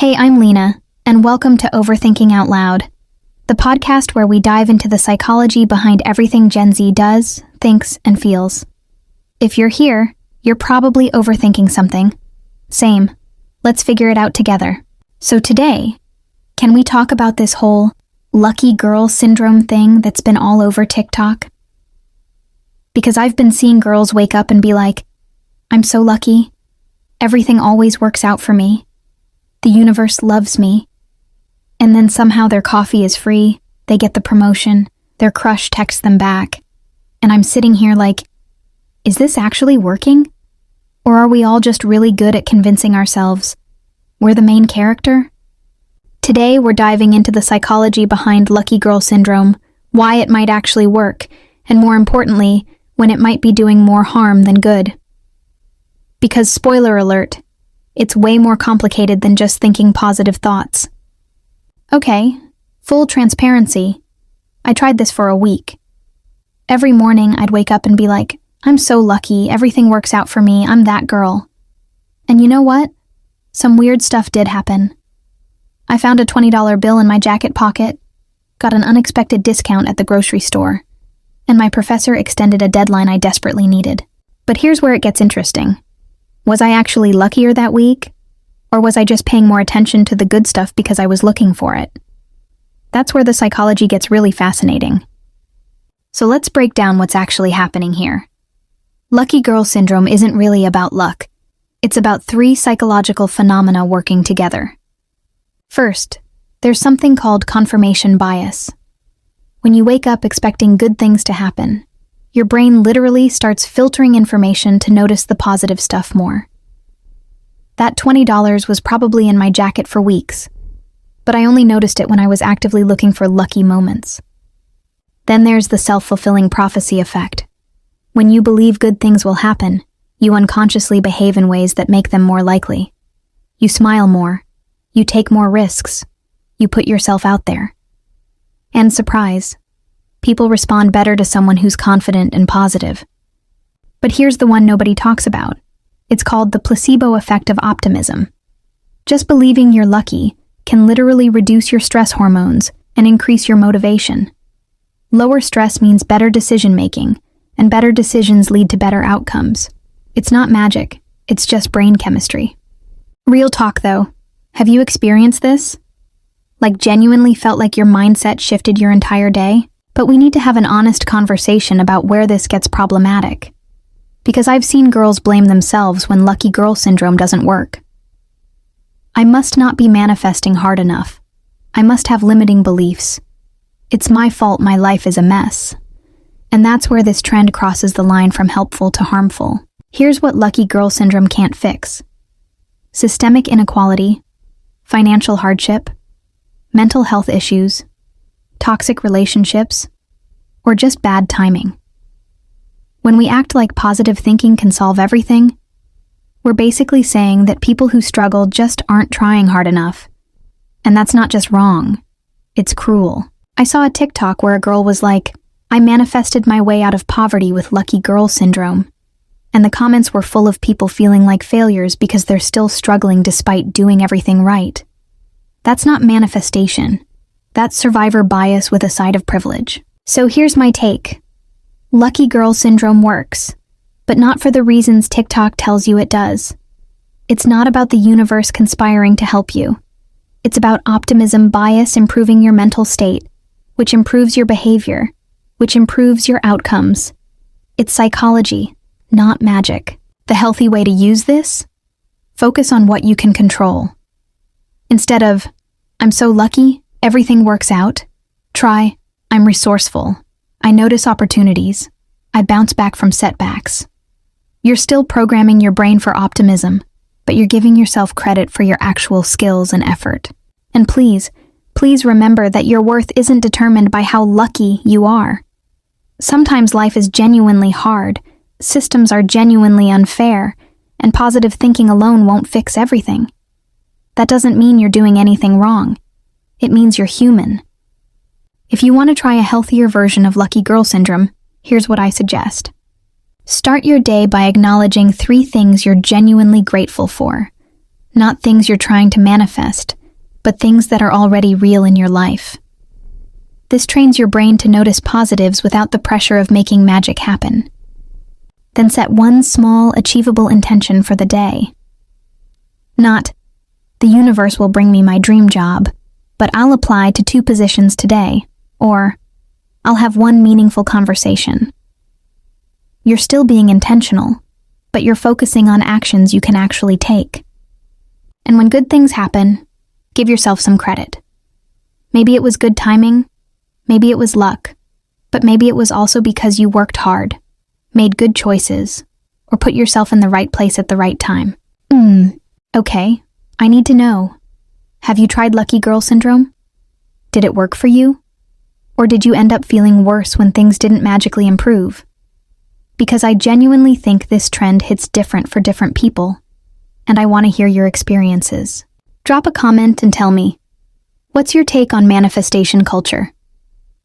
Hey, I'm Lena, and welcome to Overthinking Out Loud, the podcast where we dive into the psychology behind everything Gen Z does, thinks, and feels. If you're here, you're probably overthinking something. Same. Let's figure it out together. So today, can we talk about this whole lucky girl syndrome thing that's been all over TikTok? Because I've been seeing girls wake up and be like, I'm so lucky. Everything always works out for me. The universe loves me. And then somehow their coffee is free, they get the promotion, their crush texts them back. And I'm sitting here like, is this actually working? Or are we all just really good at convincing ourselves we're the main character? Today we're diving into the psychology behind lucky girl syndrome, why it might actually work, and more importantly, when it might be doing more harm than good. Because spoiler alert, it's way more complicated than just thinking positive thoughts. Okay, full transparency. I tried this for a week. Every morning I'd wake up and be like, I'm so lucky, everything works out for me, I'm that girl. And you know what? Some weird stuff did happen. I found a $20 bill in my jacket pocket, got an unexpected discount at the grocery store, and my professor extended a deadline I desperately needed. But here's where it gets interesting. Was I actually luckier that week? Or was I just paying more attention to the good stuff because I was looking for it? That's where the psychology gets really fascinating. So let's break down what's actually happening here. Lucky girl syndrome isn't really about luck. It's about three psychological phenomena working together. First, there's something called confirmation bias. When you wake up expecting good things to happen, your brain literally starts filtering information to notice the positive stuff more. That $20 was probably in my jacket for weeks, but I only noticed it when I was actively looking for lucky moments. Then there's the self-fulfilling prophecy effect. When you believe good things will happen, you unconsciously behave in ways that make them more likely. You smile more, you take more risks, you put yourself out there. And surprise, people respond better to someone who's confident and positive. But here's the one nobody talks about. It's called the placebo effect of optimism. Just believing you're lucky can literally reduce your stress hormones and increase your motivation. Lower stress means better decision-making, and better decisions lead to better outcomes. It's not magic, it's just brain chemistry. Real talk though, have you experienced this? Like genuinely felt like your mindset shifted your entire day? But we need to have an honest conversation about where this gets problematic. Because I've seen girls blame themselves when lucky girl syndrome doesn't work. I must not be manifesting hard enough. I must have limiting beliefs. It's my fault my life is a mess. And that's where this trend crosses the line from helpful to harmful. Here's what lucky girl syndrome can't fix: systemic inequality, financial hardship, mental health issues, toxic relationships, or just bad timing. When we act like positive thinking can solve everything, we're basically saying that people who struggle just aren't trying hard enough. And that's not just wrong, it's cruel. I saw a TikTok where a girl was like, I manifested my way out of poverty with lucky girl syndrome. And the comments were full of people feeling like failures because they're still struggling despite doing everything right. That's not manifestation. That's survivor bias with a side of privilege. So here's my take. Lucky girl syndrome works, but not for the reasons TikTok tells you it does. It's not about the universe conspiring to help you. It's about optimism bias improving your mental state, which improves your behavior, which improves your outcomes. It's psychology, not magic. The healthy way to use this? Focus on what you can control. Instead of, I'm so lucky, everything works out, try, I'm resourceful. I notice opportunities. I bounce back from setbacks. You're still programming your brain for optimism, but you're giving yourself credit for your actual skills and effort. And please remember that your worth isn't determined by how lucky you are. Sometimes life is genuinely hard, systems are genuinely unfair, and positive thinking alone won't fix everything. That doesn't mean you're doing anything wrong. It means you're human. If you want to try a healthier version of lucky girl syndrome, here's what I suggest. Start your day by acknowledging 3 things you're genuinely grateful for. not things you're trying to manifest, but things that are already real in your life. This trains your brain to notice positives without the pressure of making magic happen. Then set one small, achievable intention for the day. Not, the universe will bring me my dream job, but I'll apply to 2 positions today, or I'll have 1 meaningful conversation. You're still being intentional, but you're focusing on actions you can actually take. And when good things happen, give yourself some credit. Maybe it was good timing, maybe it was luck, but maybe it was also because you worked hard, made good choices, or put yourself in the right place at the right time. Okay, I need to know. Have you tried lucky girl syndrome? Did it work for you? Or did you end up feeling worse when things didn't magically improve? Because I genuinely think this trend hits different for different people, and I want to hear your experiences. Drop a comment and tell me, what's your take on manifestation culture?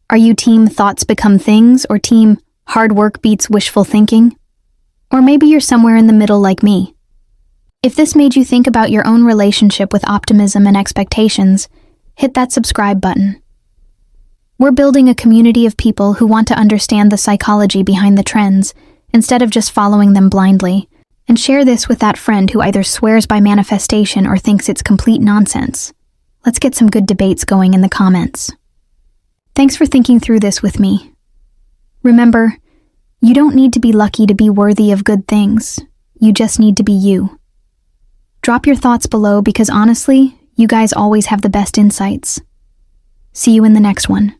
Are you team thoughts become things or team hard work beats wishful thinking? Or maybe you're somewhere in the middle like me. If this made you think about your own relationship with optimism and expectations, hit that subscribe button. We're building a community of people who want to understand the psychology behind the trends instead of just following them blindly, and share this with that friend who either swears by manifestation or thinks it's complete nonsense. Let's get some good debates going in the comments. Thanks for thinking through this with me. Remember, you don't need to be lucky to be worthy of good things. You just need to be you. Drop your thoughts below because honestly, you guys always have the best insights. See you in the next one.